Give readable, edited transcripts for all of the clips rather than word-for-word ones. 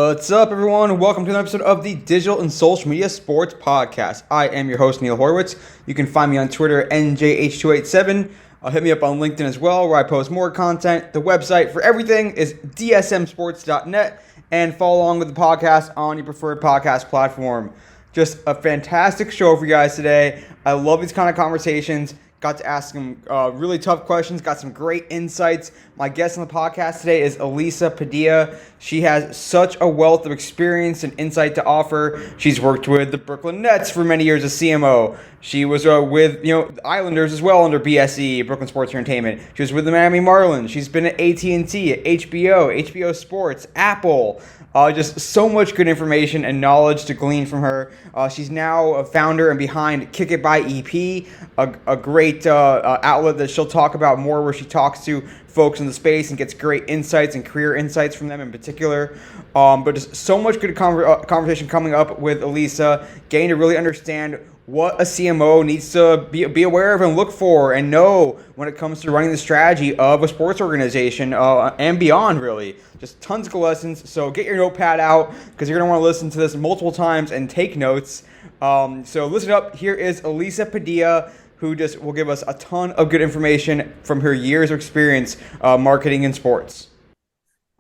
What's up, everyone? Welcome to another episode of the Digital and Social Media Sports Podcast. I am your host, Neil Horowitz. You can find me on Twitter, NJH287. Hit me up on LinkedIn as well, where I post more content. The website for everything is dsmsports.net, and follow along with the podcast on your preferred podcast platform. Just a fantastic show for you guys today. I love these kind of conversations. Got to ask some really tough questions. Got some great insights. My guest on the podcast today is Elisa Padilla. She has such a wealth of experience and insight to offer. She's worked with the Brooklyn Nets for many years as CMO. She was with the Islanders as well under BSE, Brooklyn Sports Entertainment. She was with the Miami Marlins. She's been at AT&T, at HBO Sports, Apple. Just so much good information and knowledge to glean from her. She's now a founder and behind Kick It by EP, a great outlet that she'll talk about more, where she talks to folks in the space and gets great insights and career insights from them in particular. But just so much good conversation coming up with Elisa, getting to really understand what a CMO needs to be aware of and look for and know when it comes to running the strategy of a sports organization and beyond, really. Just tons of lessons. So get your notepad out, because you're going to want to listen to this multiple times and take notes. So listen up. Here is Elisa Padilla, who just will give us a ton of good information from her years of experience marketing in sports.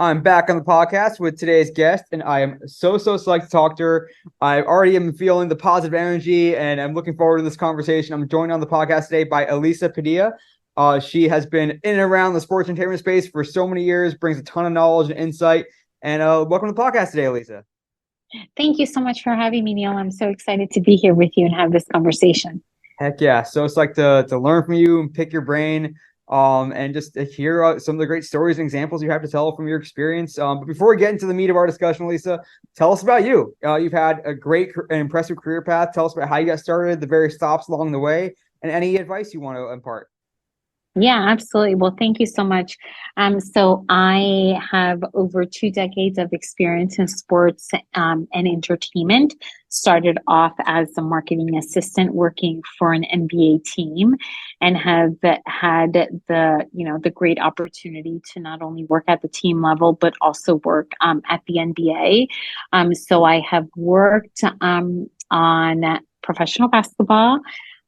I'm back on the podcast with today's guest, and I am so psyched to talk to her. I already am feeling the positive energy, and I'm looking forward to this conversation. I'm joined on the podcast today by Elisa Padilla. She has been in and around the sports entertainment space for so many years, brings a ton of knowledge and insight. And welcome to the podcast today, Elisa. Thank you so much for having me, Neil. I'm so excited to be here with you and have this conversation. Heck yeah. So it's like to learn from you and pick your brain. And just to hear some of the great stories and examples you have to tell from your experience. But before we get into the meat of our discussion, Lisa, tell us about you. You've had a great and impressive career path. Tell us about how you got started, the various stops along the way, and any advice you want to impart. Yeah, absolutely. Well, thank you so much. So I have over 2 decades of experience in sports and entertainment. Started off as a marketing assistant working for an NBA team, and have had the great opportunity to not only work at the team level but also work at the NBA. So I have worked on professional basketball.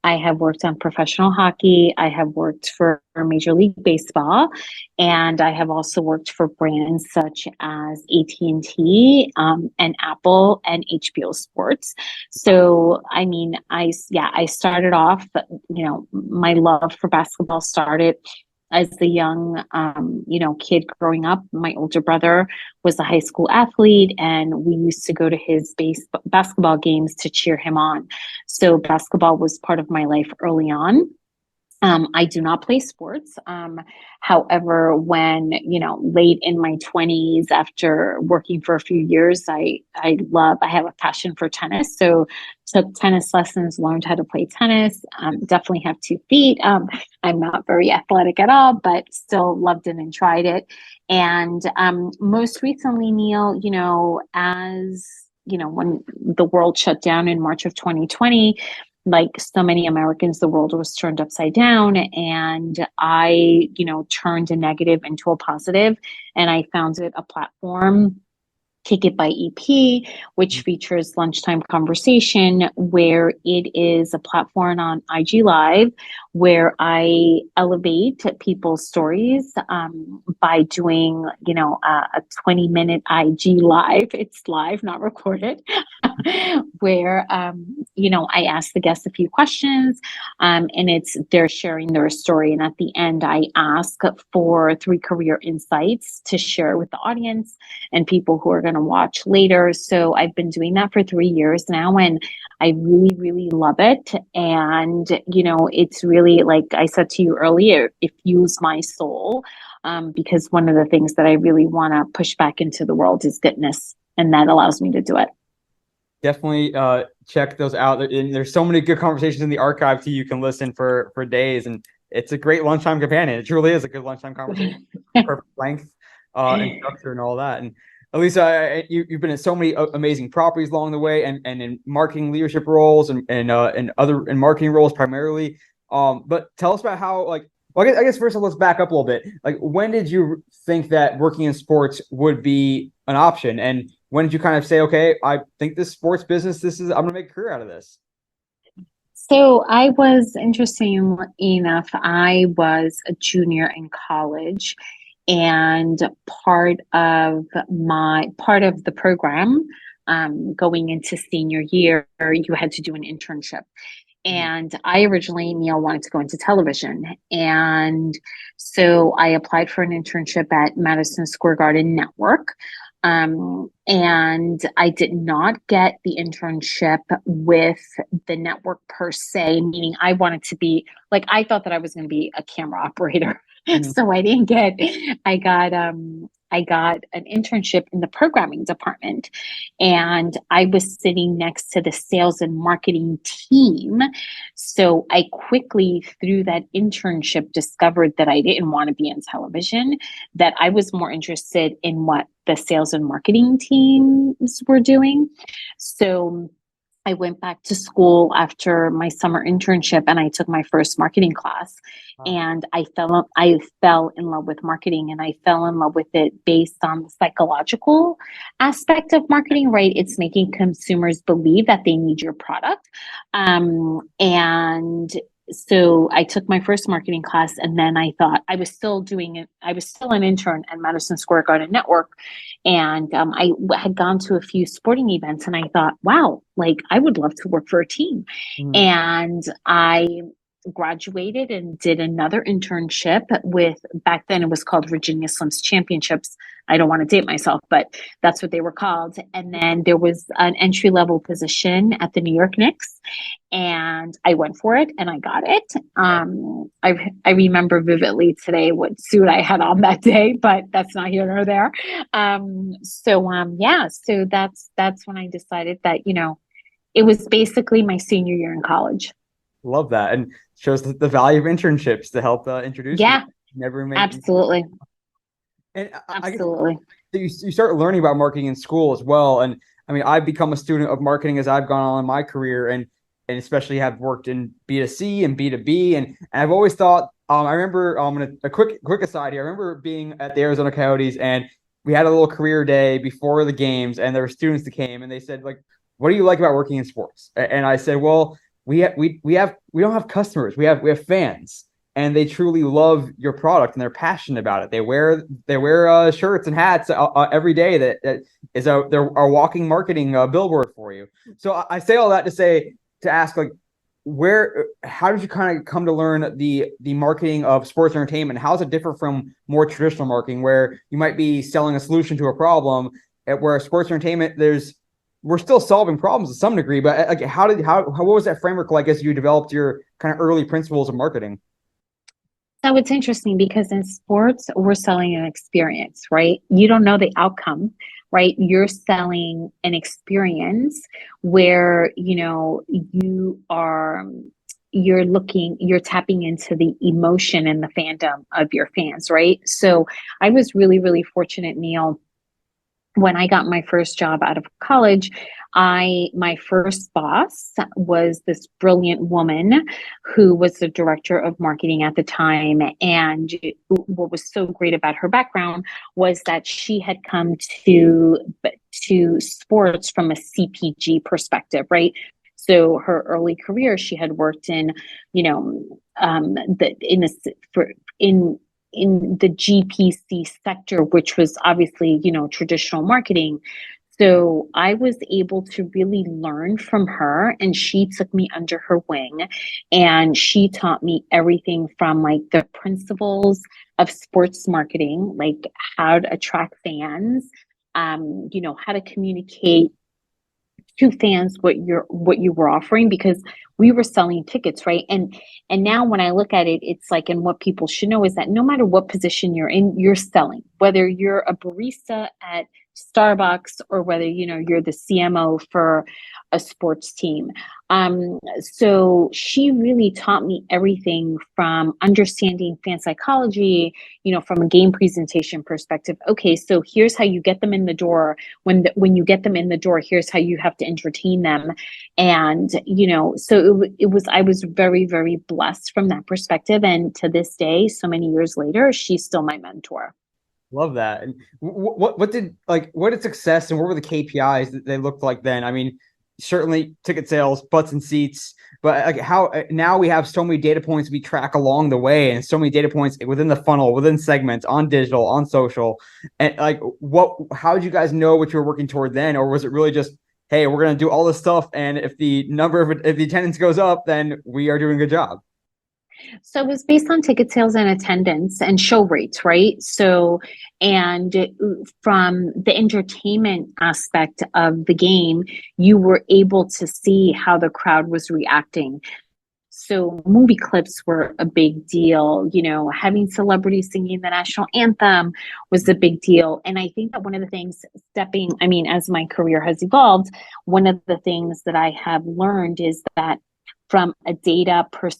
I have worked on professional hockey. I have worked for Major League Baseball, and I have also worked for brands such as AT&T and Apple and HBO Sports. So, I mean, I started off, my love for basketball started as a young, kid growing up. My older brother was a high school athlete, and we used to go to his basketball games to cheer him on. So basketball was part of my life early on. I do not play sports. However, when, late in my 20s, after working for a few years, I have a passion for tennis. So took tennis lessons, learned how to play tennis, definitely have 2 feet. I'm not very athletic at all, but still loved it and tried it. And most recently, Neil, when the world shut down in March of 2020, like so many Americans, the world was turned upside down, and I, turned a negative into a positive, and I founded a platform, Kick It by EP, which features lunchtime conversation, where it is a platform on IG Live where I elevate people's stories by doing, a 20-minute IG Live. It's live, not recorded, where, I ask the guests a few questions, and they're sharing their story. And at the end, I ask for 3 career insights to share with the audience and people who are going to watch later. So I've been doing that for 3 years now, and I really, really love it. And, it's really, like I said to you earlier, it fuels my soul, because one of the things that I really want to push back into the world is goodness, and that allows me to do it. Definitely check those out. There's so many good conversations in the archive you can listen for days, and it's a great lunchtime companion. It truly is a good lunchtime conversation. Perfect length and structure and all that. And Elisa, you've been in so many amazing properties along the way, and in marketing leadership roles and other in marketing roles primarily. But tell us about how, I guess first of all, let's back up a little bit. Like, when did you think that working in sports would be an option? And when did you kind of say, okay, I think this sports business, I'm gonna make a career out of this? So I was, interesting enough, I was a junior in college, and part of the program, going into senior year, you had to do an internship. Mhm. And I originally, Neil, wanted to go into television. And so I applied for an internship at Madison Square Garden Network. And I did not get the internship with the network per se, meaning I wanted to be like, I thought that I was going to be a camera operator. Mhm. So I didn't get, I got an internship in the programming department, and I was sitting next to the sales and marketing team. So I quickly, through that internship, discovered that I didn't want to be in television, that I was more interested in what the sales and marketing teams were doing. So I went back to school after my summer internship, and I took my first marketing class, Wow. and I fell in love with marketing, and I fell in love with it based on the psychological aspect of marketing, right? It's making consumers believe that they need your product. And so I took my first marketing class, and then I thought, I was still doing it. I was still an intern at Madison Square Garden Network, and had gone to a few sporting events, and I thought, wow, like I would love to work for a team. Mhm. And I graduated and did another internship with, back then it was called Virginia Slims Championships. I don't want to date myself, but that's what they were called. And then there was an entry level position at the New York Knicks, and I went for it and I got it. I remember vividly today what suit I had on that day, but that's not here nor there. Yeah, so that's when I decided that, it was basically my senior year in college. Love that, and shows the value of internships to help introduce people. Yeah, Never make. absolutely. And I guess Absolutely. you start learning about marketing in school as well. And I mean, I've become a student of marketing as I've gone on in my career, and especially have worked in B2C and B2B. And I've always thought, I remember, a quick aside here. I remember being at the Arizona Coyotes, and we had a little career day before the games, and there were students that came, and they said, like, what do you like about working in sports? And I said, well, we don't have customers. We have fans, and they truly love your product, and they're passionate about it. They wear shirts and hats every day that is they're a walking marketing billboard for you. So I say all that to ask, like, how did you kind of come to learn the marketing of sports entertainment? How is it different from more traditional marketing, where you might be selling a solution to a problem, where sports entertainment, we're still solving problems to some degree, but like, what was that framework like as you developed your kind of early principles of marketing? So it's interesting because in sports, we're selling an experience, right? You don't know the outcome, right? You're selling an experience where, you're tapping into the emotion and the fandom of your fans, right? So I was really, really fortunate, Neil, when I got my first job out of college. My first boss was this brilliant woman who was the director of marketing at the time. And what was so great about her background was that she had come to sports from a CPG perspective, right? So her early career, she had worked in, the in the for in the GPC sector, which was obviously, traditional marketing. So I was able to really learn from her, and she took me under her wing, and she taught me everything from like the principles of sports marketing, like how to attract fans, how to communicate to fans what you were offering, because we were selling tickets, right? And now when I look at it, it's like, and what people should know is that no matter what position you're in, you're selling, whether you're a barista at Starbucks or whether you're the CMO for a sports team. So she really taught me everything from understanding fan psychology, from a game presentation perspective. Okay, so here's how you get them in the door. When you get them in the door, here's how you have to entertain them. And so it was, I was very, very blessed from that perspective. And to this day, so many years later, she's still my mentor. Love that. And what did success and what were the KPIs that they looked like then? I mean, certainly ticket sales, butts and seats, but like how now we have so many data points we track along the way, and so many data points within the funnel, within segments, on digital, on social, and like how did you guys know what you were working toward then, or was it really just, hey, we're gonna do all this stuff, and if the attendance goes up, then we are doing a good job? So it was based on ticket sales and attendance and show rates, right? So, and from the entertainment aspect of the game, you were able to see how the crowd was reacting. So movie clips were a big deal. Having celebrities singing the national anthem was a big deal. And I think that one of the things as my career has evolved, one of the things that I have learned is that from a data perspective,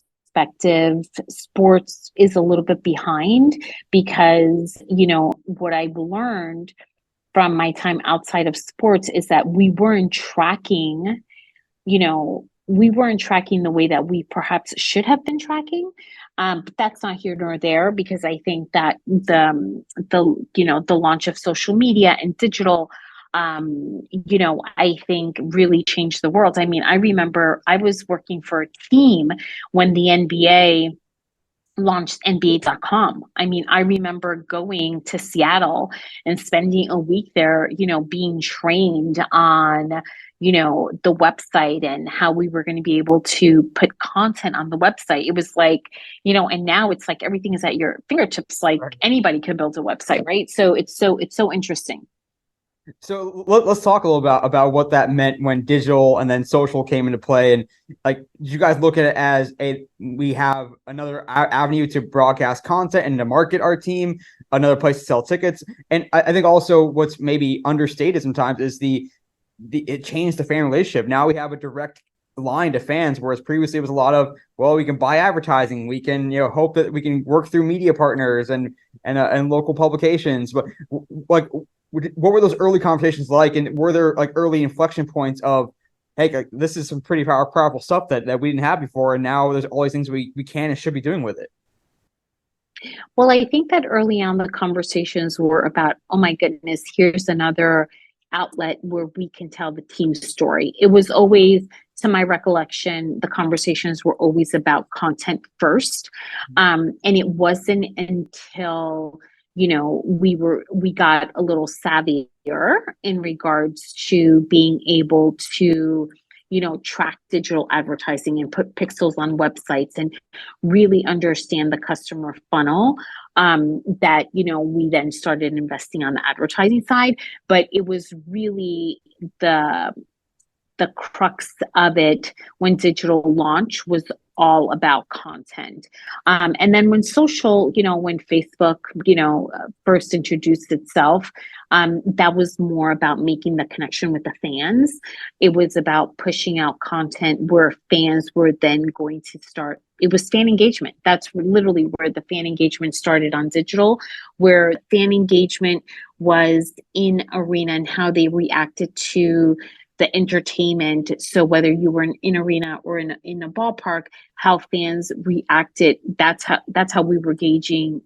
sports is a little bit behind because, what I've learned from my time outside of sports is that you know, we weren't tracking the way that we perhaps should have been tracking. But that's not here nor there because I think that the launch of social media and digital, I think really changed the world. I mean, I remember I was working for a team when the NBA launched NBA.com. I mean, I remember going to Seattle and spending a week there, being trained on, the website and how we were going to be able to put content on the website. It was like, and now it's like everything is at your fingertips. Like Right. anybody can build a website, right? So it's so interesting. So let's talk a little about what that meant when digital and then social came into play. And like, did you guys look at it as we have another avenue to broadcast content and to market our team, another place to sell tickets? And I think also what's maybe understated sometimes is it changed the fan relationship. Now we have a direct line to fans, whereas previously it was a lot of, well, we can buy advertising, we can hope that we can work through media partners and local publications, but like what were those early conversations like, and were there like early inflection points of, hey, like, this is some pretty powerful stuff that we didn't have before, and now there's all these things we can and should be doing with it? Well, I think that early on the conversations were about, oh my goodness, here's another outlet where we can tell the team story. It was always, to my recollection, the conversations were always about content first. And it wasn't until, we got a little savvier in regards to being able to, track digital advertising and put pixels on websites and really understand the customer funnel, that we then started investing on the advertising side. But it was really the crux of it when digital launch was all about content. And then when social, when Facebook, first introduced itself, that was more about making the connection with the fans. It was about pushing out content where fans were then going to start. It was fan engagement. That's literally where the fan engagement started on digital, where fan engagement was in arena and how they reacted to the entertainment. So whether you were in arena or in a ballpark, how fans reacted, that's how we were gauging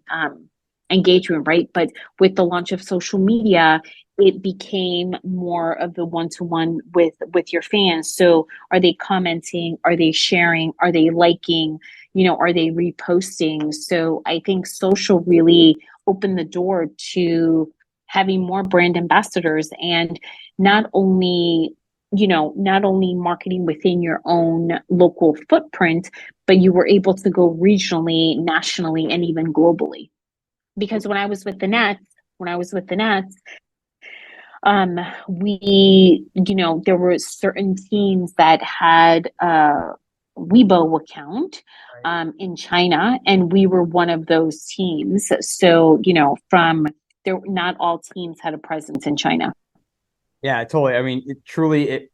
engagement, right? But with the launch of social media, it became more of the one-to-one with your fans. So are they commenting? Are they sharing? Are they liking? Are they reposting? So I think social really opened the door to having more brand ambassadors, and not only marketing within your own local footprint, but you were able to go regionally, nationally, and even globally. Because when I was with the Nets, there were certain teams that had a Weibo account Right. in China, and we were one of those teams. So, from there, not all teams had a presence in China. Yeah, totally. I mean, we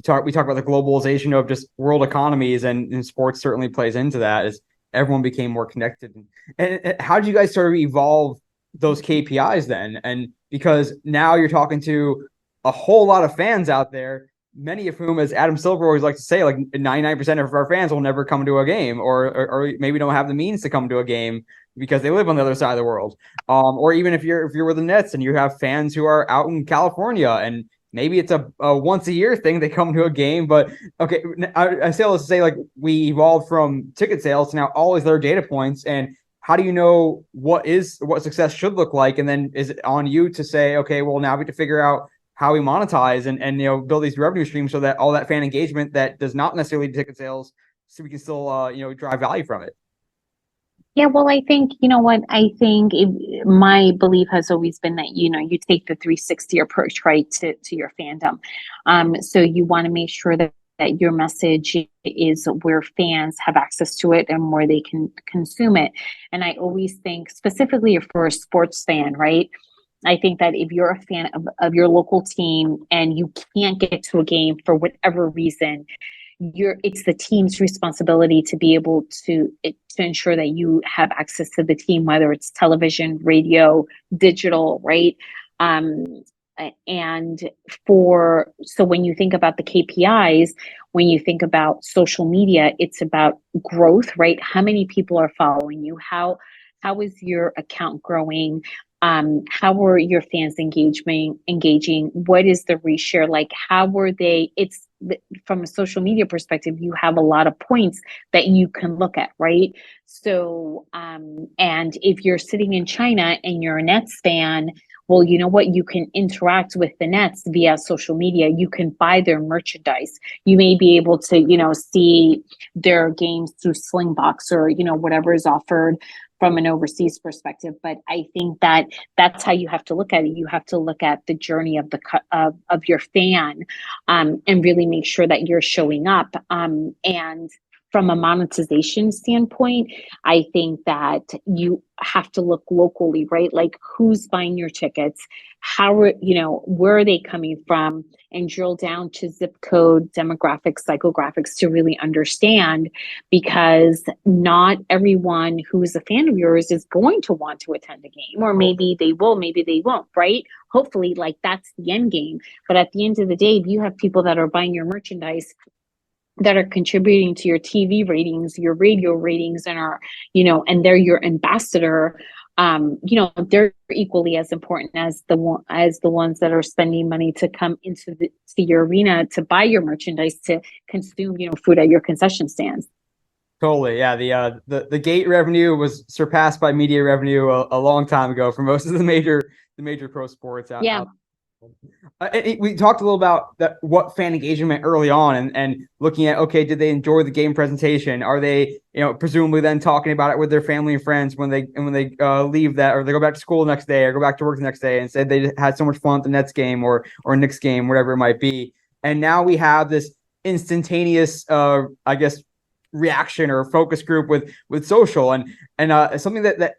talk about the globalization of just world economies, and sports certainly plays into that as everyone became more connected. And how did you guys sort of evolve those KPIs then? And because now you're talking to a whole lot of fans out there, many of whom, as Adam Silver always likes to say, like 99% of our fans will never come to a game, or maybe don't have the means to come to a game. because they live on the other side of the world. Or even if you're with the Nets and you have fans who are out in California, and maybe it's a once a year thing, they come to a game. But okay, I say all this to say, like, we evolved from ticket sales to now all these other data points. And how do you know what success should look like? And then is it on you to say, okay, well, now we have to figure out how we monetize and build these revenue streams so that all that fan engagement that does not necessarily lead to ticket sales, so we can still drive value from it. Yeah, well, I think, you know what, my belief has always been that, you take the 360 approach, right, to your fandom. So you want to make sure that your message is where fans have access to it and where they can consume it. And I always think, specifically for a sports fan, right? I think that if you're a fan of your local team and you can't get to a game for whatever reason, it's the team's responsibility to be able to ensure that you have access to the team, whether it's television, radio, digital, right? Um, and so when you think about the KPIs, when you think about social media, it's about growth, right? How many people are following you? How is your account growing? How are your fans engaging? What is the reshare like? How were they? From a social media perspective, you have a lot of points that you can look at, right? So, and if you're sitting in China and you're a Nets fan, well, you know what? You can interact with the Nets via social media. You can buy their merchandise. You may be able to, see their games through Slingbox or, whatever is offered from an overseas perspective. But I think that's how you have to look at it. You have to look at the journey of your fan, and really make sure that you're showing up. And from a monetization standpoint, I think that you have to look locally, right? Like, who's buying your tickets? Where are they coming from? And drill down to zip code, demographics, psychographics to really understand, because not everyone who's a fan of yours is going to want to attend a game, or maybe they will, maybe they won't, right? Hopefully, like, that's the end game. But at the end of the day, if you have people that are buying your merchandise, that are contributing to your TV ratings, your radio ratings, and and they're your ambassador, they're equally as important as the ones that are spending money to come to your arena to buy your merchandise, to consume, food at your concession stands. Totally, yeah. The gate revenue was surpassed by media revenue a long time ago for most of the major pro sports out. Yeah. We talked a little about what fan engagement early on, and looking at, okay, did they enjoy the game presentation? Are they, presumably then talking about it with their family and friends when they leave that, or they go back to school the next day or go back to work the next day, and said they had so much fun at the Nets game or Knicks game, whatever it might be. And now we have this instantaneous, I guess, reaction or focus group with social, and something that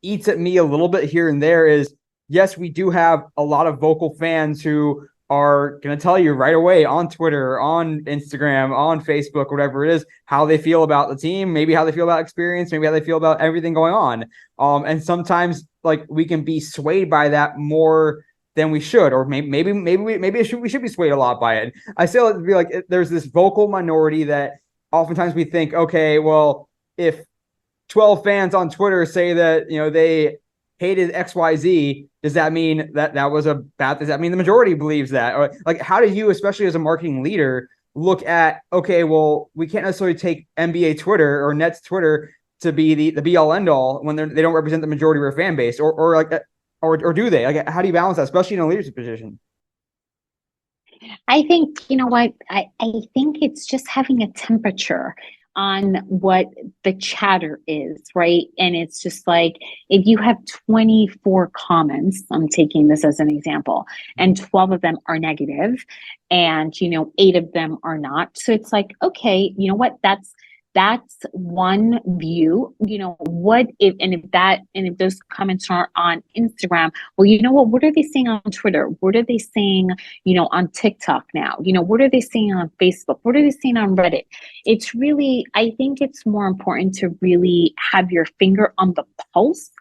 eats at me a little bit here and there is, yes, we do have a lot of vocal fans who are going to tell you right away on Twitter, on Instagram, on Facebook, whatever it is, how they feel about the team, maybe how they feel about experience, maybe how they feel about everything going on. And sometimes, like, we can be swayed by that more than we should, or maybe we should be swayed a lot by it. I still be like, there's this vocal minority that oftentimes we think, okay, well, if 12 fans on Twitter say that, they hated XYZ, does that mean that was a bad? Does that mean the majority believes that? Or, like, how do you, especially as a marketing leader, look at, okay, well, we can't necessarily take NBA Twitter or Nets Twitter to be the be all end all when they don't represent the majority of our fan base, or do they? Like, how do you balance that, especially in a leadership position? I think, you know what, I think it's just having a temperature on what the chatter is, right? And it's just like, if you have 24 comments, I'm taking this as an example, and 12 of them are negative, and 8 of them are not. So it's like, okay, you know what, that's one view. If those comments are on Instagram, well, what are they saying on Twitter? What are they saying, on TikTok now? What are they saying on Facebook? What are they saying on Reddit? It's really, I think it's more important to really have your finger on the pulse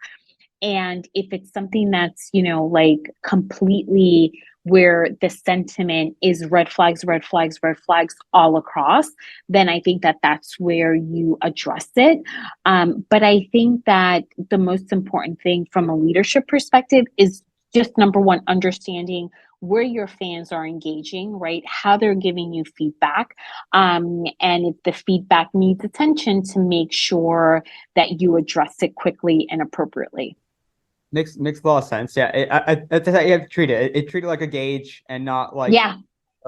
And if it's something that's, like completely where the sentiment is red flags, red flags, red flags all across, then I think that that's where you address it. But I think that the most important thing from a leadership perspective is just number one, understanding where your fans are engaging, right? How they're giving you feedback. And if the feedback needs attention, to make sure that you address it quickly and appropriately. Makes a lot of sense. Yeah, that's how you have to treat it. Treat it like a gauge and not like Yeah.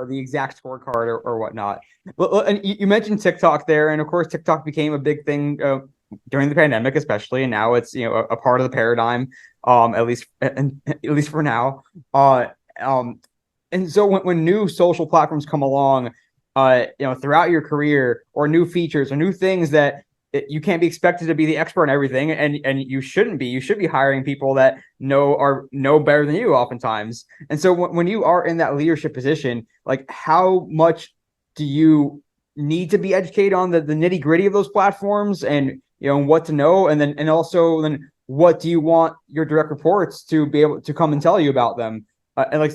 the exact scorecard or whatnot. Well, and you mentioned TikTok there, and of course TikTok became a big thing during the pandemic, especially, and now it's a part of the paradigm, at least for now. Uh, um, and so when new social platforms come along, throughout your career, or new features or new things that you can't be expected to be the expert in everything, and you shouldn't be. You should be hiring people that know better than you oftentimes. And so when you are in that leadership position, like how much do you need to be educated on the nitty gritty of those platforms, and what to know, and also then what do you want your direct reports to be able to come and tell you about them? And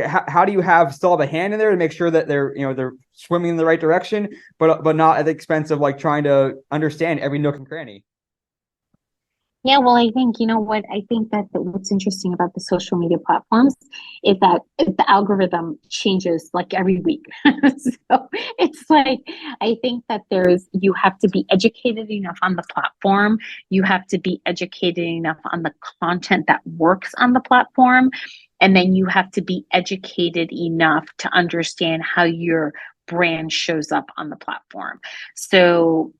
how do you still have a hand in there to make sure that they're swimming in the right direction, but not at the expense of like trying to understand every nook and cranny? Yeah, well, I think, you know what? I think that what's interesting about the social media platforms is that the algorithm changes like every week. So it's like, I think that you have to be educated enough on the platform. You have to be educated enough on the content that works on the platform. And then you have to be educated enough to understand how your brand shows up on the platform. So,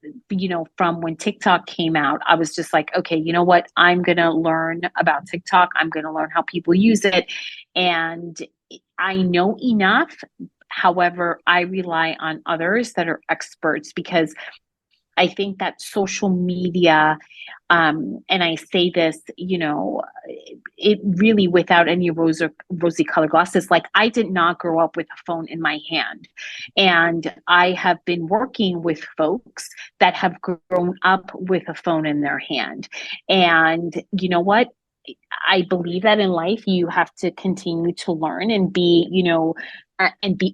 from when TikTok came out, I was just like, okay, you know what? I'm going to learn about TikTok. I'm going to learn how people use it. And I know enough. However, I rely on others that are experts, because I think that social media, and I say this, it really, without any rosy colored glasses, like I did not grow up with a phone in my hand. And I have been working with folks that have grown up with a phone in their hand. And you know what? I believe that in life you have to continue to learn and be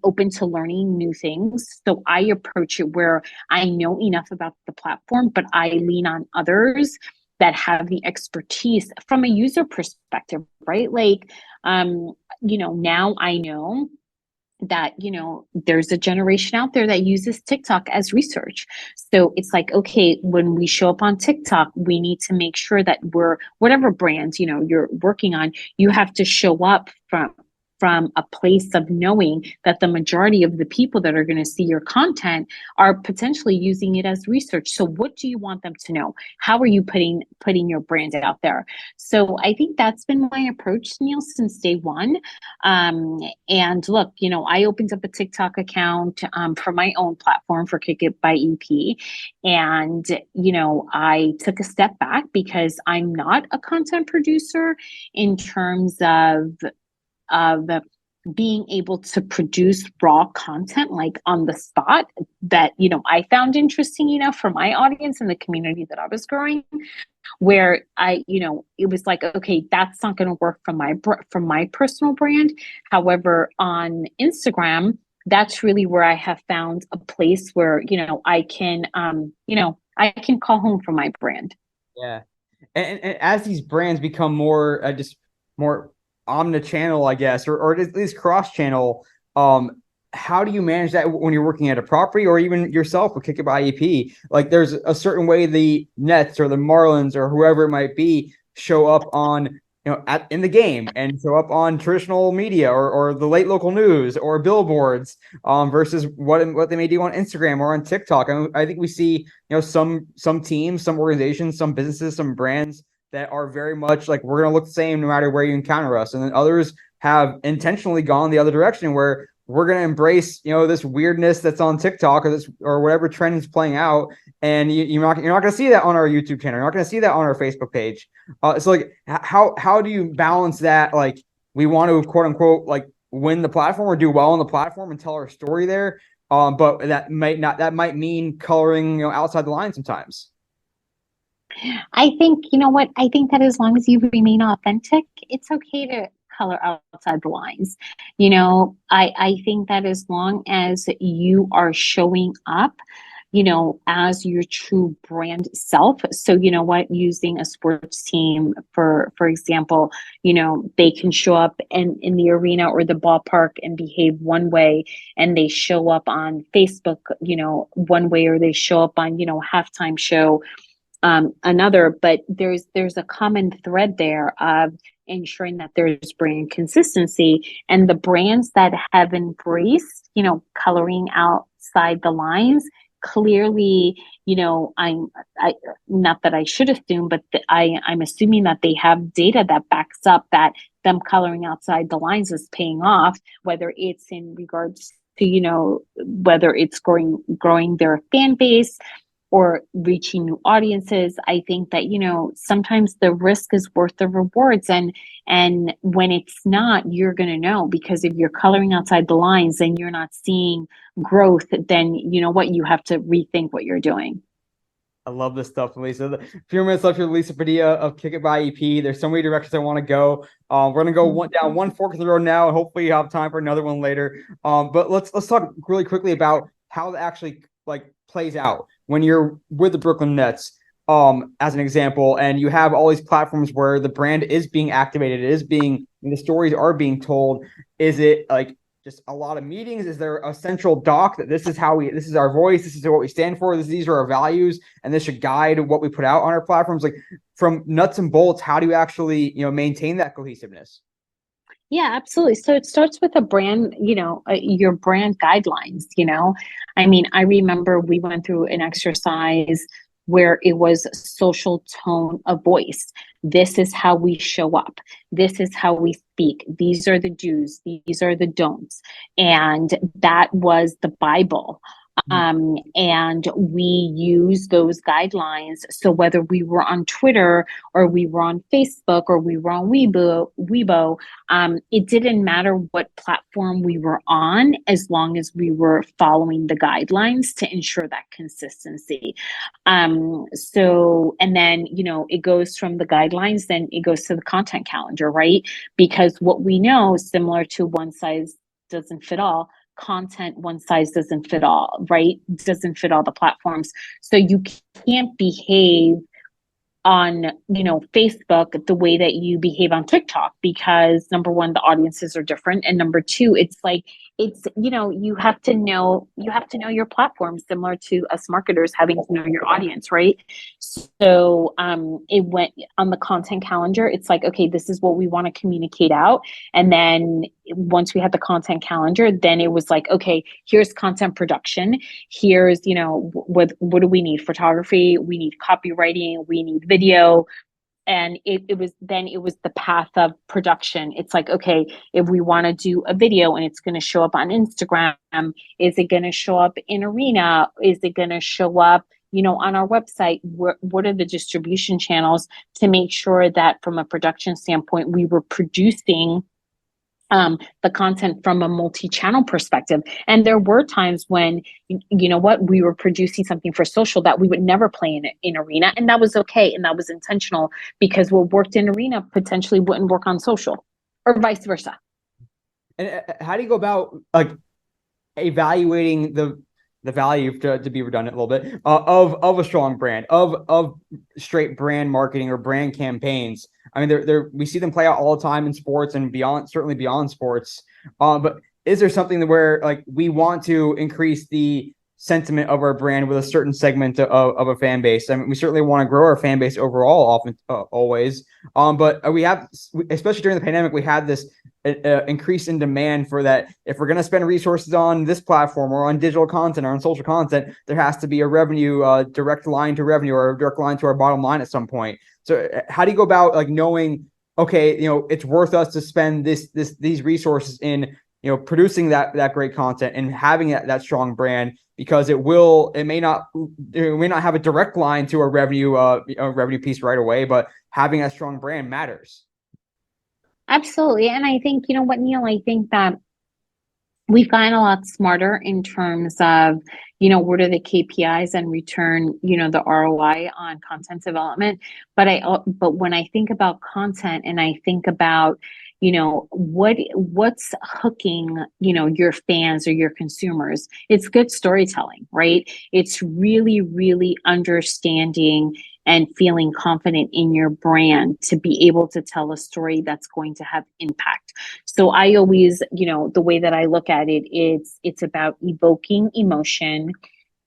open to learning new things. So I approach it where I know enough about the platform, but I lean on others that have the expertise from a user perspective, right? Like, now I know that there's a generation out there that uses TikTok as research. So it's like, okay, when we show up on TikTok, we need to make sure that we're whatever brands you're working on, you have to show up from a place of knowing that the majority of the people that are going to see your content are potentially using it as research. So what do you want them to know? How are you putting your brand out there? So I think that's been my approach, Neil, since day one. And look, I opened up a TikTok account for my own platform for Kick It by EP. And, I took a step back because I'm not a content producer in terms of being able to produce raw content like on the spot that I found interesting enough for my audience and the community that I was growing, where it was like, okay, that's not going to work from my personal brand. However, on Instagram, that's really where I have found a place where I can I can call home for my brand. Yeah, and as these brands become more just more omni-channel, I guess, or at least cross-channel, how do you manage that when you're working at a property, or even yourself with Kick It by EP? Like, there's a certain way the Nets or the Marlins or whoever it might be show up on in the game, and show up on traditional media, or the late local news or billboards, versus what they may do on Instagram or on TikTok. I think we see some teams, some organizations, some businesses, some brands that are very much like, we're going to look the same no matter where you encounter us. And then others have intentionally gone the other direction, where we're going to embrace, this weirdness that's on TikTok, or whatever trend is playing out. And you're not going to see that on our YouTube channel. You're not going to see that on our Facebook page. So like, how do you balance that? Like, we want to quote unquote, like, win the platform or do well on the platform and tell our story there. But that might mean coloring, outside the line sometimes. I think, you know what? I think that as long as you remain authentic, it's okay to color outside the lines. I think that as long as you are showing up, as your true brand self. So, you know what, using a sports team for example, they can show up in the arena or the ballpark and behave one way, and they show up on Facebook, one way, or they show up on, halftime show another, but there's a common thread there of ensuring that there's brand consistency, and the brands that have embraced coloring outside the lines clearly, I not that I should assume, but I'm assuming that they have data that backs up that them coloring outside the lines is paying off, whether it's in regards to whether it's growing their fan base or reaching new audiences. I think that, sometimes the risk is worth the rewards. And when it's not, you're going to know, because if you're coloring outside the lines and you're not seeing growth, then you know what, you have to rethink what you're doing. I love this stuff, Elisa. A few minutes left for Elisa Padilla of Kick It by EP. There's so many directions I want to go. We're gonna go down one fork in the road now, and hopefully you have time for another one later. But let's talk really quickly about how it actually like plays out when you're with the Brooklyn Nets. As an example, and you have all these platforms where the brand is being activated, the stories are being told. Is it like just a lot of meetings? Is there a central doc that this is our voice, this is what we stand for, these are our values, and this should guide what we put out on our platforms? Like, from nuts and bolts, how do you actually maintain that cohesiveness? Yeah, absolutely. So it starts with a brand, your brand guidelines. I mean, I remember we went through an exercise where it was social tone of voice. This is how we show up. This is how we speak. These are the do's. These are the don'ts. And that was the Bible. And we use those guidelines. So whether we were on Twitter or we were on Facebook or we were on Weibo, it didn't matter what platform we were on, as long as we were following the guidelines to ensure that consistency. And then, it goes from the guidelines, then it goes to the content calendar, right? Because what we know, similar to one size doesn't fit all, content one size doesn't fit all, right? Doesn't fit all the platforms. So you can't behave on Facebook the way that you behave on TikTok, because number one, the audiences are different, and number two, you have to know your platform, similar to us marketers having to know your audience, right? So it went on the content calendar. It's like, okay, this is what we want to communicate out. And then once we had the content calendar, then it was like, okay, here's content production. Here's, what do we need? Photography, we need copywriting, we need video. And it was the path of production. It's like, okay, if we want to do a video and it's going to show up on Instagram, is it going to show up in Arena? Is it going to show up, on our website? What are the distribution channels, to make sure that from a production standpoint, we were producing the content from a multi-channel perspective. And there were times when, we were producing something for social that we would never play in Arena. And that was okay. And that was intentional, because what worked in Arena potentially wouldn't work on social, or vice versa. And how do you go about like evaluating the value, to be redundant a little bit, of a strong brand, of straight brand marketing or brand campaigns? I mean, we see them play out all the time in sports and beyond, certainly beyond sports. But is there something where like we want to increase the sentiment of our brand with a certain segment of a fan base? I mean, we certainly want to grow our fan base overall, often, always. But we have, especially during the pandemic, we had this increase in demand for that. If we're going to spend resources on this platform or on digital content or on social content, there has to be a revenue, direct line to revenue, or a direct line to our bottom line at some point. So how do you go about like knowing, okay, it's worth us to spend these resources in, producing that great content and having that strong brand, because it may not have a direct line to a revenue piece right away, but having a strong brand matters. Absolutely. And I think, you know what, Neil, I think that we've gotten a lot smarter in terms of, what are the KPIs and return, the ROI on content development. But when I think about content and I think about, what's hooking, your fans or your consumers, it's good storytelling, right? It's really, really understanding and feeling confident in your brand to be able to tell a story that's going to have impact. So I always, the way that I look at it, it's about evoking emotion,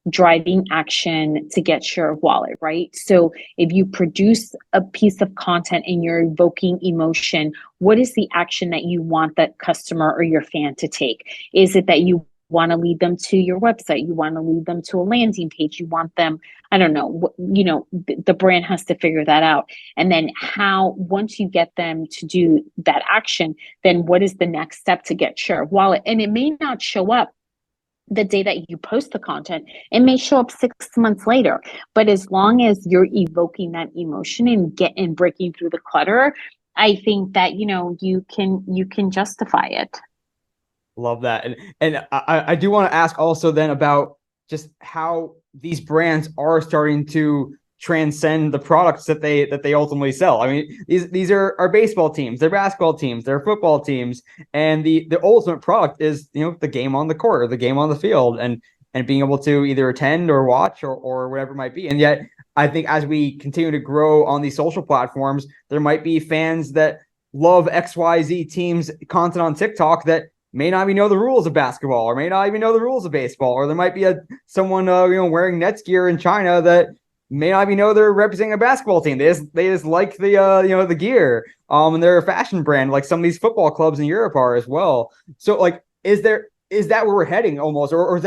driving action to get share of wallet, right? So if you produce a piece of content and you're evoking emotion, what is the action that you want that customer or your fan to take? Is it that you want to lead them to your website? You want to lead them to a landing page? You want them, I don't know, the brand has to figure that out. And then once you get them to do that action, then what is the next step to get share of wallet? And it may not show up the day that you post the content. It may show up 6 months later, but as long as you're evoking that emotion and breaking through the clutter, I think that you can justify it. Love that. And I do want to ask also then about just how these brands are starting to transcend the products that they ultimately sell. I mean, these are baseball teams, they're basketball teams, they're football teams, and the ultimate product is, the game on the court or the game on the field, and being able to either attend or watch or whatever it might be. And yet I think as we continue to grow on these social platforms, there might be fans that love XYZ teams content on TikTok that may not even know the rules of basketball, or may not even know the rules of baseball, or there might be someone wearing Nets gear in China that may not even know they're representing a basketball team. They just like the gear, and they're a fashion brand, like some of these football clubs in Europe are as well. So like, is that where we're heading almost, or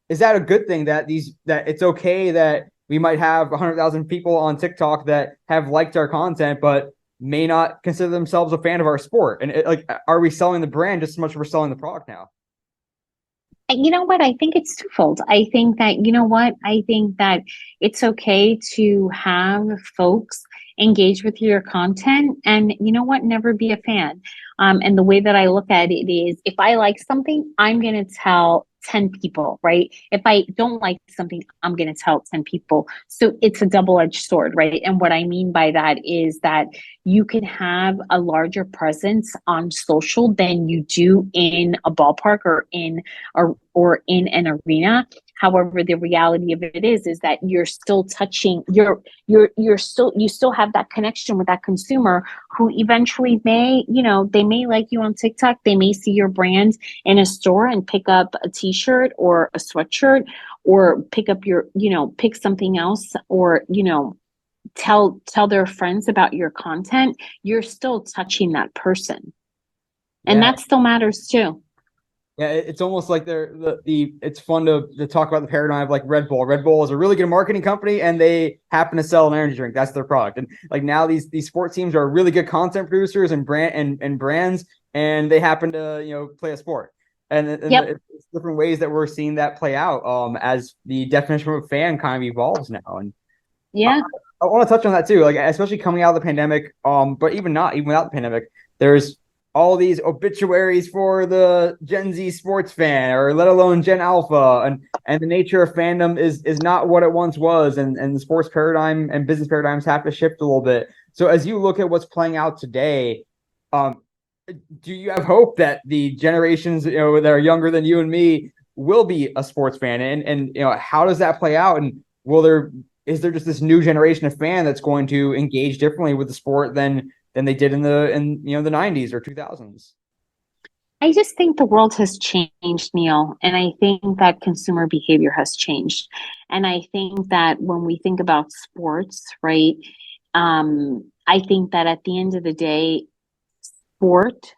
is that a good thing that it's okay that we might have 100,000 people on TikTok that have liked our content, but may not consider themselves a fan of our sport? And are we selling the brand just as much as we're selling the product now? You know what? I think it's twofold. I think that, I think that it's okay to have folks engage with your content and, never be a fan. And the way that I look at it is, if I like something, I'm going to tell 10 people, right? If I don't like something, I'm going to tell 10 people. So it's a double-edged sword, right? And what I mean by that is that you can have a larger presence on social than you do in a ballpark or in an arena. However, the reality of it is that you're still touching, you still have that connection with that consumer who eventually they may like you on TikTok. They may see your brand in a store and pick up a t-shirt or a sweatshirt, or pick up pick something else, or, tell their friends about your content. You're still touching that person. And Yeah. that still matters too. Yeah, it's almost like it's fun to talk about the paradigm of like Red Bull. Red Bull is a really good marketing company, and they happen to sell an energy drink. That's their product. And like now these sports teams are really good content producers and brands, and they happen to play a sport. And Yep. it's different ways that we're seeing that play out as the definition of a fan kind of evolves now. And Yeah. I want to touch on that too, like especially coming out of the pandemic, but even without the pandemic, there's all these obituaries for the Gen Z sports fan, or let alone Gen Alpha, and the nature of fandom is not what it once was, and the sports paradigm and business paradigms have to shift a little bit. So as you look at what's playing out today, do you have hope that the generations that are younger than you and me will be a sports fan, and how does that play out, and is there just this new generation of fan that's going to engage differently with the sport than they did in the 90s or 2000s? I just think the world has changed, Neil, and I think that consumer behavior has changed. And I think that when we think about sports, right, I think that at the end of the day, sport,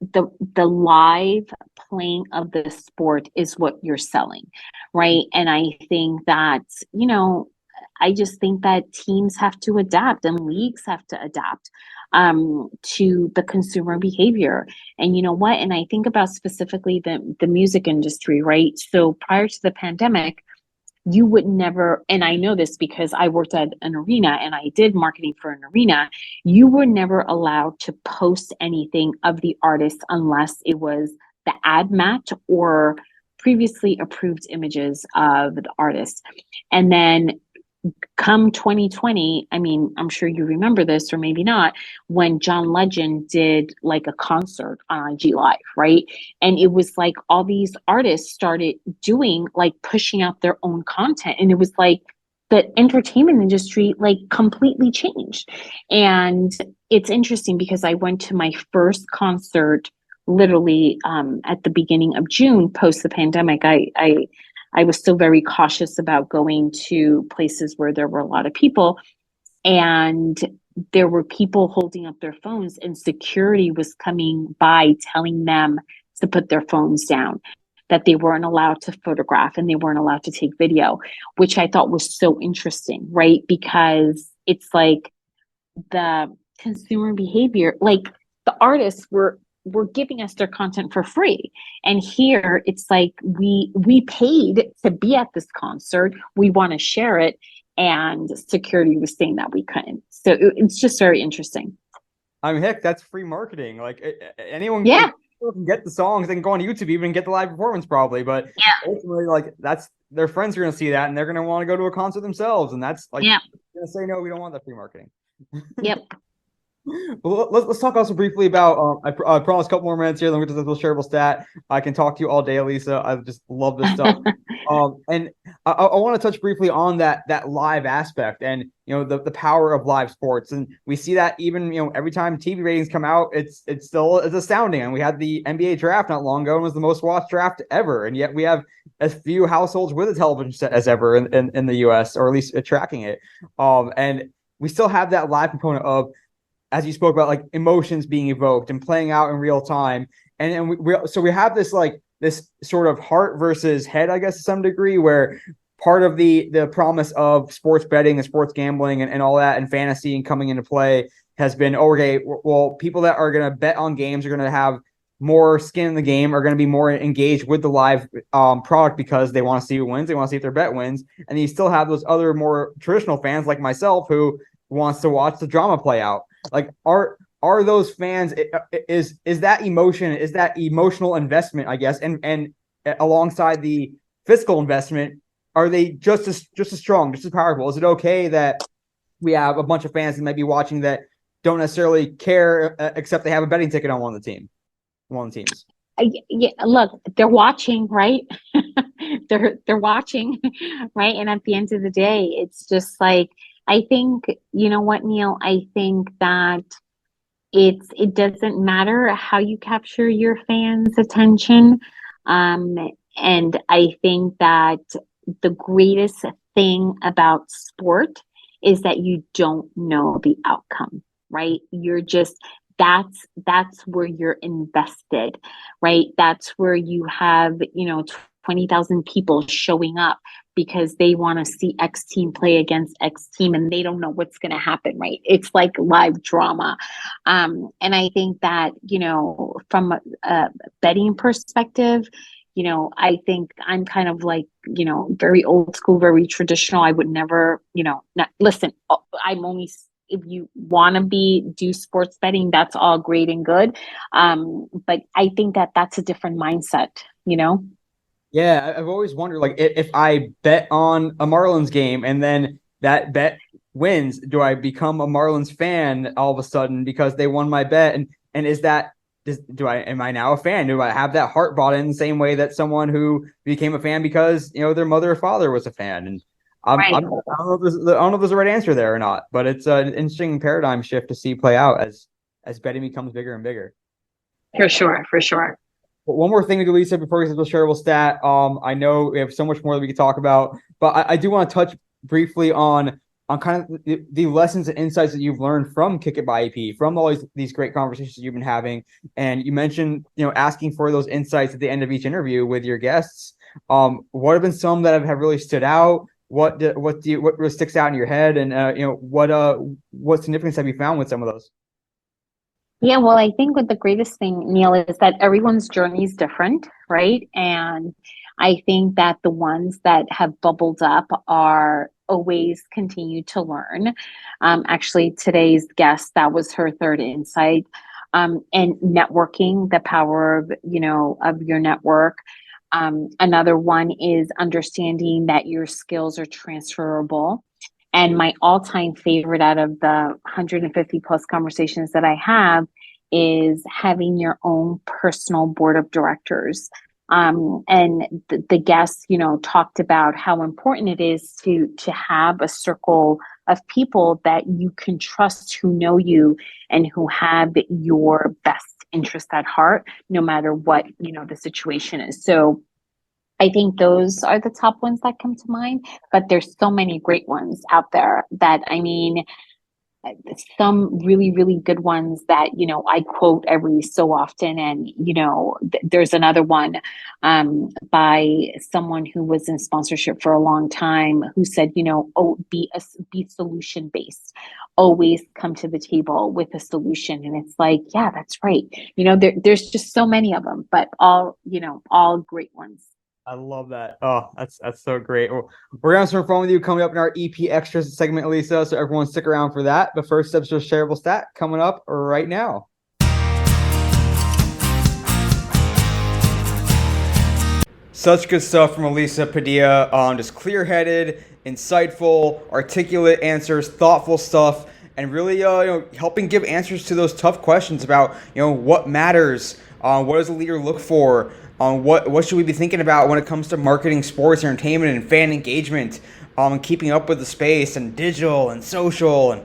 the live playing of the sport is what you're selling, right? And I think that, I just think that teams have to adapt and leagues have to adapt to the consumer behavior. And you know what? And I think about specifically the music industry, right? So prior to the pandemic, you would never, and I know this because I worked at an arena and I did marketing for an arena, you were never allowed to post anything of the artist unless it was the ad match or previously approved images of the artist. And then come 2020, I mean, I'm sure you remember this or maybe not, when John Legend did like a concert on IG Live, right? And it was like all these artists started doing like pushing out their own content. And it was like the entertainment industry like completely changed. And it's interesting because I went to my first concert literally at the beginning of June post the pandemic. I was still very cautious about going to places where there were a lot of people. And there were people holding up their phones, and security was coming by telling them to put their phones down, that they weren't allowed to photograph and they weren't allowed to take video, which I thought was so interesting, right? Because it's like the consumer behavior, like the artists were giving us their content for free, and here it's like we paid to be at this concert, we want to share it, and security was saying that we couldn't. So it's just very interesting. I mean, heck, that's free marketing. Like anyone, Yeah. can get the songs. They can go on YouTube even and get the live performance probably. But Yeah. ultimately, like that's their friends are going to see that and they're going to want to go to a concert themselves. And that's like, Yeah. going to say no, we don't want that free marketing. Yep. Well, let's talk also briefly about. I promise a couple more minutes here. Then we get to the shareable stat. I can talk to you all day, Elisa. I just love this stuff. And I want to touch briefly on that live aspect and the power of live sports. And we see that even every time TV ratings come out, it's astounding. And we had the NBA draft not long ago and was the most watched draft ever. And yet we have as few households with a television set as ever in the U.S. or at least tracking it. And we still have that live component of, as you spoke about, like emotions being evoked and playing out in real time. And we have this like this sort of heart versus head, I guess, to some degree, where part of the promise of sports betting and sports gambling and all that and fantasy and coming into play has been, okay, well, people that are going to bet on games are going to have more skin in the game, are going to be more engaged with the live product because they want to see who wins. They want to see if their bet wins. And you still have those other more traditional fans like myself who wants to watch the drama play out. Like, are those fans, is that emotion, is that emotional investment, I guess, and alongside the fiscal investment, are they just as strong, just as powerful? Is it okay that we have a bunch of fans that might be watching that don't necessarily care, except they have a betting ticket on one of the teams? Yeah, look, they're watching, right? they're watching, right? And at the end of the day, it's just like, I think, you know what, Neil? I think that it doesn't matter how you capture your fans' attention. And I think that the greatest thing about sport is that you don't know the outcome, right? You're just that's where you're invested, right? That's where you have, 20,000 people showing up because they want to see X team play against X team and they don't know what's going to happen, right? It's like live drama. And I think that, from a betting perspective, I think I'm kind of like, very old school, very traditional. I would never, not listen. I'm only, if you want to do sports betting, that's all great and good. But I think that that's a different mindset. Yeah, I've always wondered, like, if I bet on a Marlins game and then that bet wins, do I become a Marlins fan all of a sudden because they won my bet? And am I now a fan? Do I have that heart bought in the same way that someone who became a fan because their mother or father was a fan? And Right. I don't know if there's a right answer there or not, but it's an interesting paradigm shift to see play out as betting becomes bigger and bigger. For sure, for sure. But one more thing to do, Lisa, before we get to the shareable stat. I know we have so much more that we could talk about, but I do want to touch briefly on kind of the lessons and insights that you've learned from Kick It by AP, from all these great conversations you've been having. And you mentioned, asking for those insights at the end of each interview with your guests. What have been some that have really stood out? What really sticks out in your head, and what significance have you found with some of those? Yeah, well, I think what the greatest thing, Neil, is that everyone's journey is different, right? And I think that the ones that have bubbled up are always continue to learn. Actually, today's guest, that was her third insight. and networking, the power of, of your network. Another one is understanding that your skills are transferable. And my all-time favorite out of the 150 plus conversations that I have is having your own personal board of directors. And the guests, talked about how important it is to have a circle of people that you can trust, who know you and who have your best interest at heart, no matter what, the situation is. So I think those are the top ones that come to mind, but there's so many great ones out there that, I mean, some really, really good ones that, I quote every so often. And, there's another one by someone who was in sponsorship for a long time who said, oh, be solution based. Always come to the table with a solution. And it's like, yeah, that's right. There's just so many of them, but all great ones. I love that. Oh, that's so great. Well, we're gonna have some fun with you coming up in our EP Extras segment, Elisa. So everyone stick around for that. But first episode shareable stat coming up right now. Such good stuff from Elisa Padilla. Just clear-headed, insightful, articulate answers, thoughtful stuff, and really, helping give answers to those tough questions about, what matters. What does a leader look for? What should we be thinking about when it comes to marketing, sports, entertainment, and fan engagement, and keeping up with the space and digital and social, and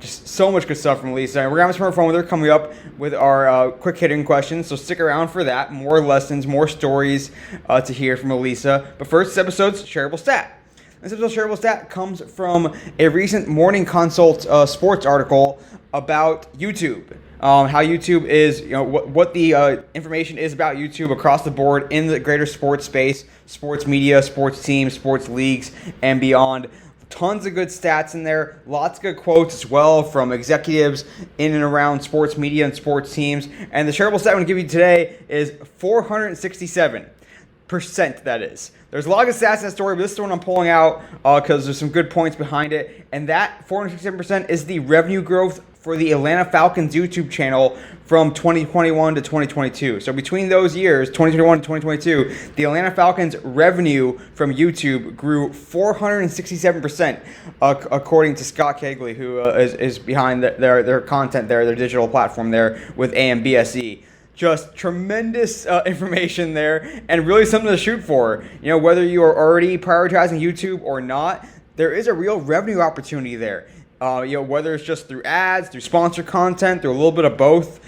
just so much good stuff from Elisa. And we're gonna have some more fun with her coming up with our quick hitting questions. So stick around for that. More lessons, more stories to hear from Elisa. But first, this episode's shareable stat. This episode's shareable stat comes from a recent Morning Consult sports article about YouTube. How YouTube is, what the information is about YouTube across the board in the greater sports space, sports media, sports teams, sports leagues, and beyond. Tons of good stats in there, lots of good quotes as well from executives in and around sports media and sports teams. And the shareable stat I'm going to give you today is 467%, that is. There's a lot of stats in that story, but this is the one I'm pulling out because there's some good points behind it. And that 467% is the revenue growth for the Atlanta Falcons YouTube channel from 2021 to 2022. So between those years, 2021 to 2022, the Atlanta Falcons revenue from YouTube grew 467%, according to Scott Kegley, who is behind their content there, their digital platform there with AMBSE. Just tremendous information there, and really something to shoot for. Whether you are already prioritizing YouTube or not, there is a real revenue opportunity there. Whether it's just through ads, through sponsored content, through a little bit of both.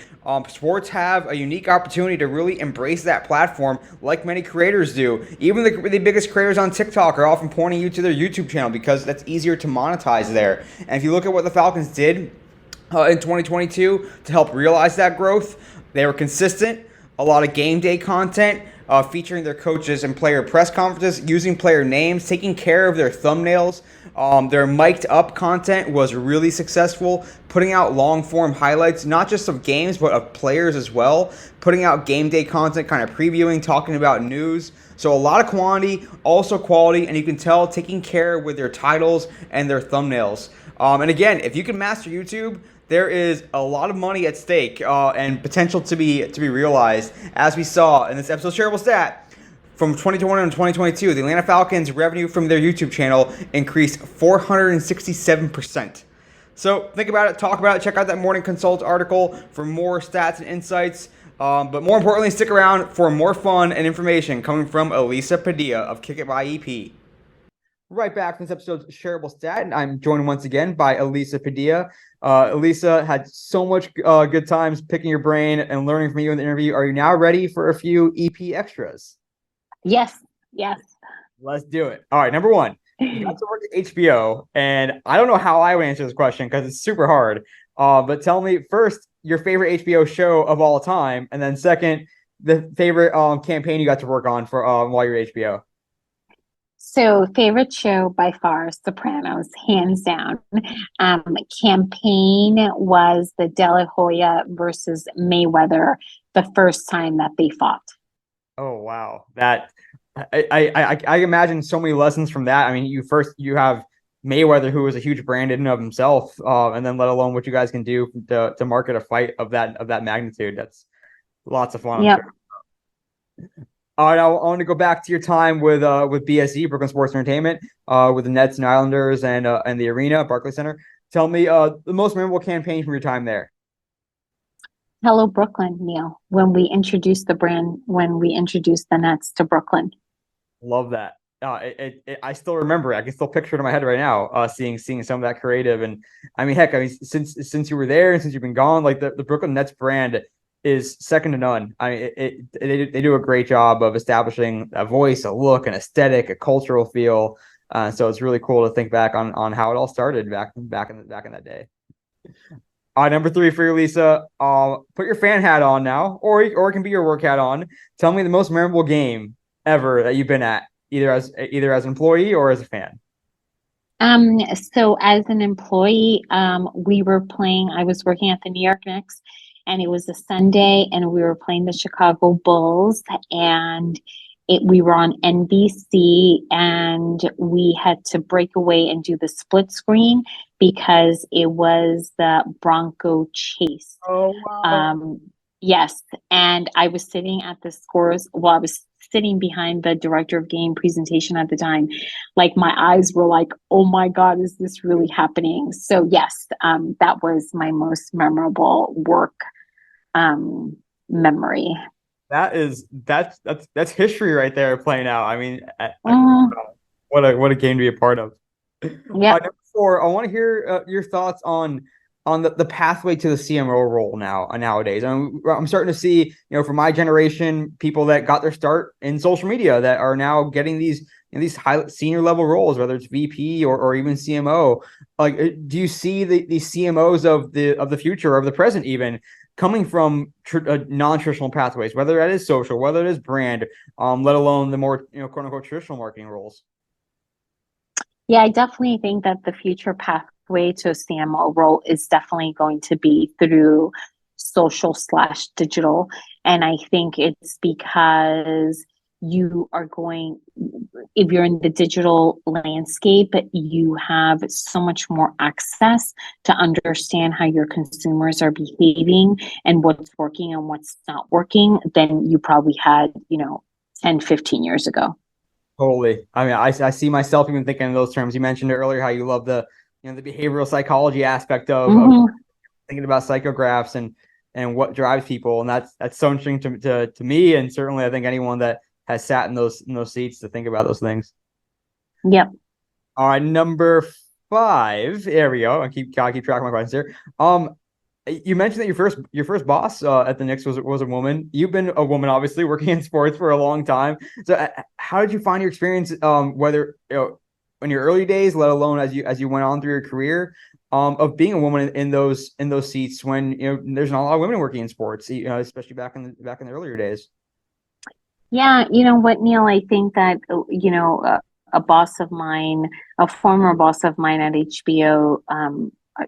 Sports have a unique opportunity to really embrace that platform like many creators do. Even the biggest creators on TikTok are often pointing you to their YouTube channel because that's easier to monetize there. And if you look at what the Falcons did in 2022 to help realize that growth, they were consistent, a lot of game day content, featuring their coaches and player press conferences, using player names, taking care of their thumbnails. Their mic'd up content was really successful, putting out long form highlights, not just of games, but of players as well, putting out game day content, kind of previewing, talking about news. So a lot of quantity, also quality, and you can tell taking care with their titles and their thumbnails. And again, if you can master YouTube, there is a lot of money at stake and potential to be realized, as we saw in this episode shareable stat. From 2021 to 2022, the Atlanta Falcons' revenue from their YouTube channel increased 467%. So think about it, talk about it, check out that Morning Consult article for more stats and insights. But more importantly, stick around for more fun and information coming from Elisa Padilla of Kick It by EP. Right back from this episode's shareable stat, and I'm joined once again by Elisa Padilla. Elisa, had so much good times picking your brain and learning from you in the interview. Are you now ready for a few EP extras? Yes. Let's do it. All right, number one, you got to work at HBO, and I don't know how I would answer this question because it's super hard. But tell me first your favorite HBO show of all time, and then second, the favorite campaign you got to work on for while you're at HBO. So favorite show by far, Sopranos, hands down. Campaign was the De La Hoya versus Mayweather, the first time that they fought. Oh wow, that I imagine so many lessons from that. I mean, you have Mayweather, who was a huge brand in and of himself, and then let alone what you guys can do to market a fight of that magnitude. That's lots of fun, I'm Yep. sure. All right, I want to go back to your time with BSE, Brooklyn Sports Entertainment, with the Nets and Islanders and the arena, Barclays Center. Tell me the most memorable campaign from your time there. Hello, Brooklyn, Neil. When we introduced the brand, when we introduced the Nets to Brooklyn. Love that. I still remember it. I can still picture it in my head right now. Seeing some of that creative, and I mean, heck, I mean, since you were there and since you've been gone, like the Brooklyn Nets brand is second to none. I mean, they do a great job of establishing a voice, a look, an aesthetic, a cultural feel. So it's really cool to think back on how it all started back in that day. Number three for you, Lisa. Put your fan hat on now, or it can be your work hat on. Tell me the most memorable game ever that you've been at, either as an employee or as a fan. So as an employee, we were playing, I was working at the New York Knicks, and it was a Sunday, and we were playing the Chicago Bulls, and we were on NBC, and we had to break away and do the split screen because it was the Bronco chase. Oh wow! Yes, and I was sitting at the scores. Well, I was sitting behind the director of game presentation at the time. Like my eyes were like, "Oh my God, is this really happening?" So yes, that was my most memorable work memory. That's history right there playing out. I mean, Mm, what a game to be a part of. yep. Number four, I want to hear your thoughts on the pathway to the CMO role nowadays. I'm starting to see, for my generation, people that got their start in social media that are now getting these high senior level roles, whether it's VP or even CMO. Like, do you see these CMOs of the future, of the present, even coming from non-traditional pathways, whether that is social, whether it is brand, let alone the more quote unquote traditional marketing roles? Yeah, I definitely think that the future pathway to a CMO role is definitely going to be through social slash digital. And I think it's because you are going, if you're in the digital landscape, you have so much more access to understand how your consumers are behaving and what's working and what's not working than you probably had, 10, 15 years ago. Totally. I mean, I see myself even thinking in those terms. You mentioned earlier how you love the behavioral psychology aspect of Mm-hmm. thinking about psychographs and what drives people, and that's so interesting to me, and certainly I think anyone that has sat in those seats to think about those things. Yep. All right, number five. There we go. Gotta keep track of my questions here. You mentioned that your first boss at the Knicks was a woman. You've been a woman, obviously, working in sports for a long time. So, how did you find your experience? Whether in your early days, let alone as you went on through your career, of being a woman in those seats when there's not a lot of women working in sports, especially back in the earlier days. Yeah, you know what, Neil? I think that, a boss of mine, a former boss of mine at HBO,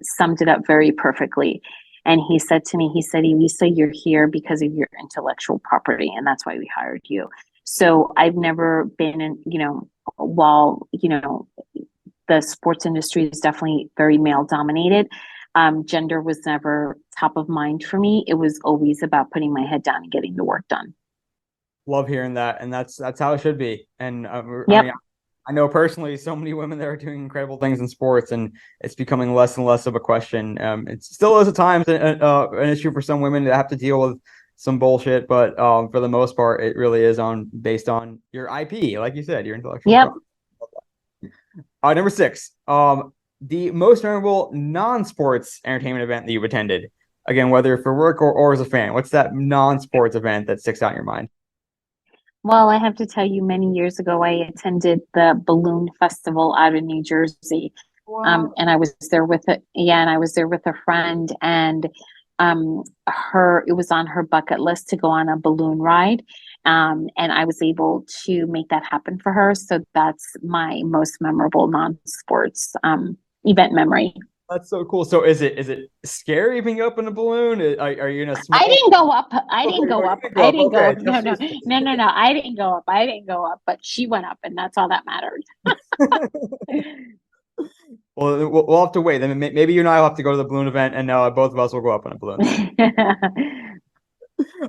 summed it up very perfectly. And he said to me, he said, Elisa, you're here because of your intellectual property, and that's why we hired you. So I've never been in, while, the sports industry is definitely very male dominated. Gender was never top of mind for me. It was always about putting my head down and getting the work done. Love hearing that, and that's how it should be. And I Yep. mean, I know personally so many women that are doing incredible things in sports, and it's becoming less and less of a question. It still is at times an issue for some women that have to deal with some bullshit, but for the most part, it really is based on your IP, like you said, your intellectual Yep. property. Number six, the most memorable non-sports entertainment event that you've attended. Again, whether for work or as a fan, what's that non-sports event that sticks out in your mind? Well, I have to tell you, many years ago, I attended the Balloon Festival out in New Jersey. Wow. And I was there with and I was there with a friend, and it was on her bucket list to go on a balloon ride. And I was able to make that happen for her. So that's my most memorable non-sports event memory. That's so cool. So is it scary being up in a balloon? Are you in a I small? didn't go up. I Okay, didn't go oh, you up. didn't go I up. didn't go Okay, up. No, no, no, no, no. I didn't go up. I didn't go up, but she went up, and that's all that mattered. Well, we'll have to wait. Then maybe you and I will have to go to the balloon event, and both of us will go up on a balloon.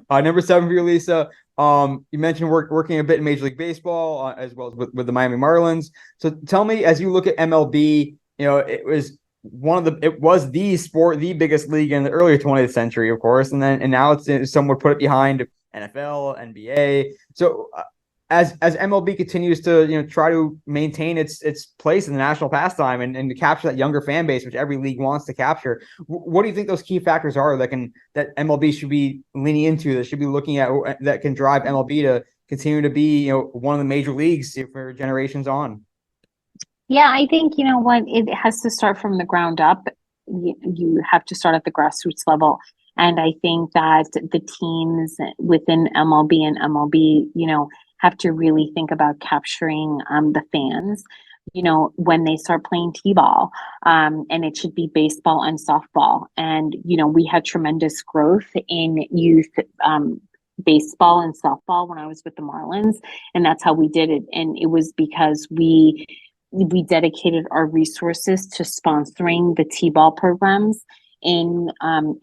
Number seven for you, Lisa. You mentioned working a bit in Major League Baseball as well as with the Miami Marlins. So tell me, as you look at MLB, it was the sport, the biggest league in the earlier 20th century, of course, and now some would put it behind NFL, NBA. So as MLB continues to try to maintain its place in the national pastime and to capture that younger fan base, which every league wants to capture, what do you think those key factors are that MLB should be leaning into, that should be looking at, that can drive MLB to continue to be one of the major leagues for generations on? Yeah, I think, you know what, it has to start from the ground up. You have to start at the grassroots level. And I think that the teams within MLB and MLB, have to really think about capturing the fans, when they start playing t-ball. And it should be baseball and softball. And, we had tremendous growth in youth baseball and softball when I was with the Marlins. And that's how we did it. And it was because we dedicated our resources to sponsoring the t-ball programs in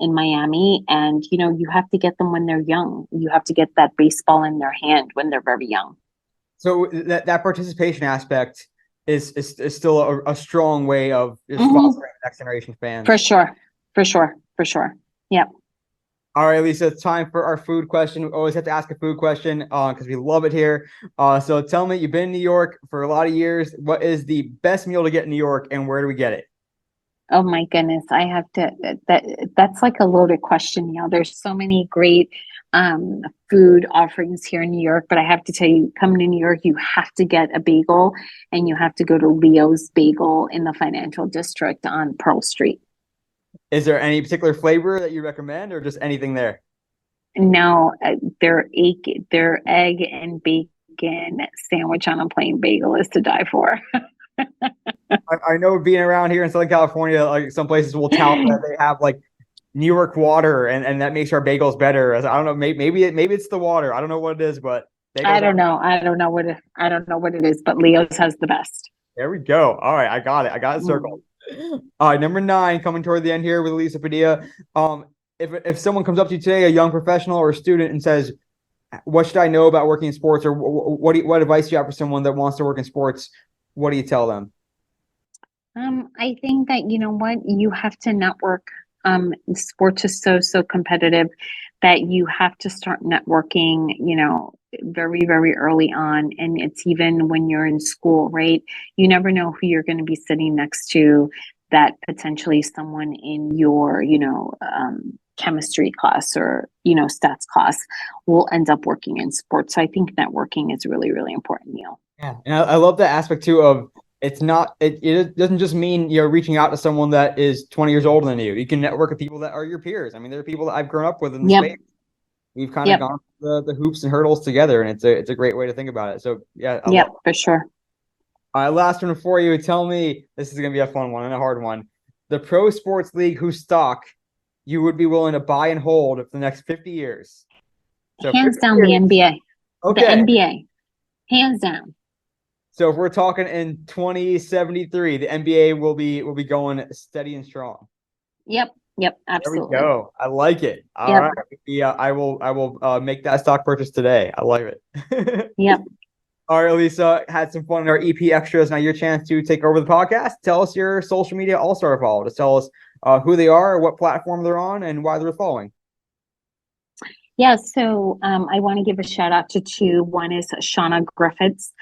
Miami. And you have to get them when they're young. You have to get that baseball in their hand when they're very young. So that participation aspect is still a strong way of fostering next generation fans. For sure. Yep. All right, Lisa, it's time for our food question. We always have to ask a food question because we love it here. So tell me, you've been in New York for a lot of years. What is the best meal to get in New York, and where do we get it? Oh my goodness, I have to, that's like a loaded question. There's so many great food offerings here in New York, but I have to tell you, coming to New York, you have to get a bagel, and you have to go to Leo's Bagel in the Financial District on Pearl Street. Is there any particular flavor that you recommend, or just anything there? No, their egg and bacon sandwich on a plain bagel is to die for. I know, being around here in Southern California, like some places will tout that they have like New York water, and that makes our bagels better. I don't know, maybe it's the water. I don't know what it is, but I don't know what it is, but Leo's has the best. There we go. All right, I got it circled. All right, number 9, coming toward the end here with Elisa Padilla. If someone comes up to you today, a young professional or a student, and says, "What should I know about working in sports?" or what advice do you have for someone that wants to work in sports? What do you tell them? I think that, you have to network. Sports is so competitive that you have to start networking, very, very early on. And it's even when you're in school, right? You never know who you're going to be sitting next to, that potentially someone in your, chemistry class or, stats class will end up working in sports. So I think networking is really, really important, Neil. Yeah. And I love that aspect too of, it's not, it doesn't just mean reaching out to someone that is 20 years older than you. You can network with people that are your peers. I mean, there are people that I've grown up with in the space. We've kind of gone through the hoops and hurdles together, and it's a great way to think about it. So yeah, for sure. All right, last one for you. Tell me, this is gonna be a fun one and a hard one. The pro sports league whose stock you would be willing to buy and hold for the next 50 years. So hands down, the NBA. Okay. The NBA. Hands down. So if we're talking in 2073, the NBA will be going steady and strong. Yep, absolutely. There we go. I like it. All right. Yeah, I will make that stock purchase today. I like it. Yep. All right, Elisa, had some fun in our EP extras. Now your chance to take over the podcast. Tell us your social media all-star follow. Just tell us who they are, what platform they're on, and why they're following. Yeah, so I want to give a shout out to two. One is Shauna Griffiths.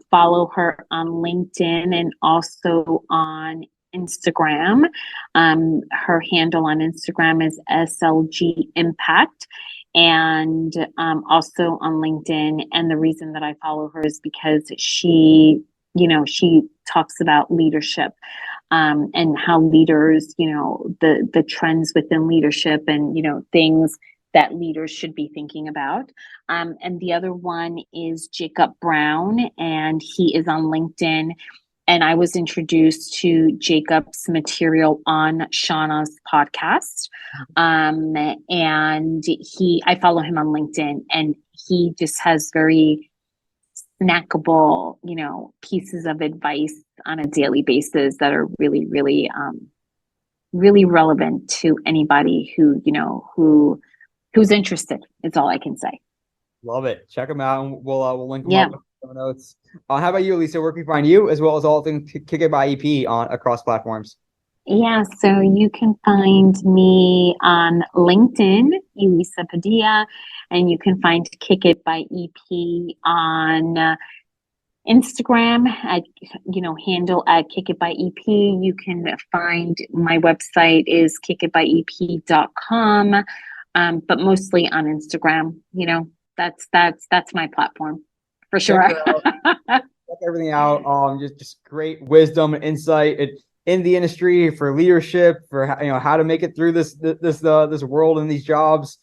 Follow her on LinkedIn and also on Instagram. Her handle on Instagram is SLG Impact, and also on LinkedIn. And the reason that I follow her is because she talks about leadership. And how leaders, the trends within leadership and, things that leaders should be thinking about. And the other one is Jacob Brown, and he is on LinkedIn. And I was introduced to Jacob's material on Shauna's podcast. And I follow him on LinkedIn, and he just has very snackable, pieces of advice on a daily basis that are really, really, really relevant to anybody who's interested. Is all I can say. Love it. Check them out, and we'll link them Yeah. up in the show notes. How about you, Elisa? Where can we find you, as well as all things Kick It by EP on across platforms? Yeah, so you can find me on LinkedIn, Elisa Padilla, and you can find Kick It by EP on Instagram at handle at Kick It by EP. You can find my website is kickitbyep.com, but mostly on Instagram. That's my platform for sure. Check everything out. Just great wisdom and insight in the industry for leadership, for how to make it through this world and these jobs.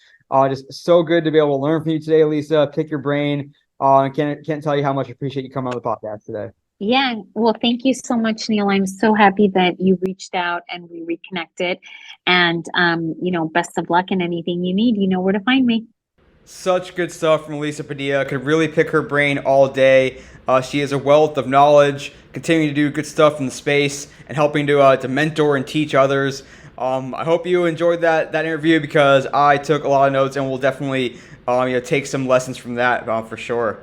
Just so good to be able to learn from you today, Elisa. Pick your brain. Can't tell you how much I appreciate you coming on the podcast today. Yeah, well, thank you so much, Neil. I'm so happy that you reached out and we reconnected. And best of luck in anything you need. You know where to find me. Such good stuff from Elisa Padilla. Could really pick her brain all day. She is a wealth of knowledge, continuing to do good stuff in the space and helping to mentor and teach others. I hope you enjoyed that interview, because I took a lot of notes, and we'll definitely take some lessons from that for sure.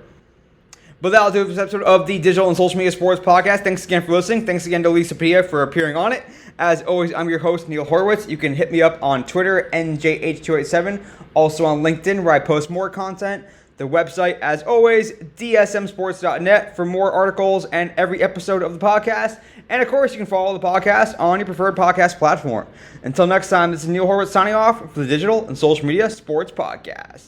But that'll do it for this episode of the Digital and Social Media Sports Podcast. Thanks again for listening. Thanks again to Elisa Padilla for appearing on it. As always, I'm your host, Neil Horowitz. You can hit me up on Twitter, NJH287, also on LinkedIn, where I post more content. The website, as always, dsmsports.net for more articles and every episode of the podcast. And, of course, you can follow the podcast on your preferred podcast platform. Until next time, this is Neil Horowitz signing off for the Digital and Social Media Sports Podcast.